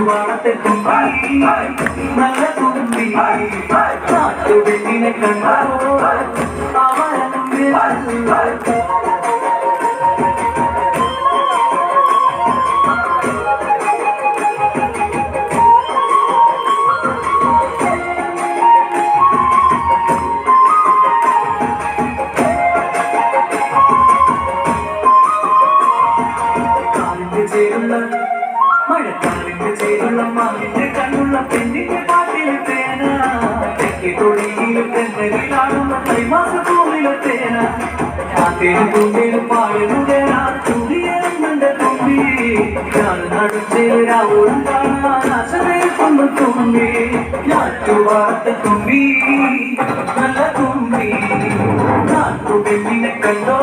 വാണത്തെ തുമ്പി നല്ല തുമ്പി നാട്ടുവെണ്ണിനെ കണ്ടോ മഴക്കാലിന്റെ ചേരുള്ള മാവിന്റെ കണ്ണുള്ള പെണ്ണിന്റെ പാട്ടിലെ തേന തെക്കി തൊഴിയിലും തെന്നലിലാടുന്ന കൈമാസ പൂവിലെ തേന ഞാത്തേനും പൂന്തേനും പാടുകേന തുടിയേറുന്നുണ്ട് തുമ്പി ഞാൻ നടുച്ചേരാവോടും കാണാൻ ആശതേൽക്കുന്നു തുമ്പി ഞാറ്റുവാർത്ത തുമ്പി നല്ല തുമ്പി നാട്ടുപെണ്ണിനെ കണ്ടോ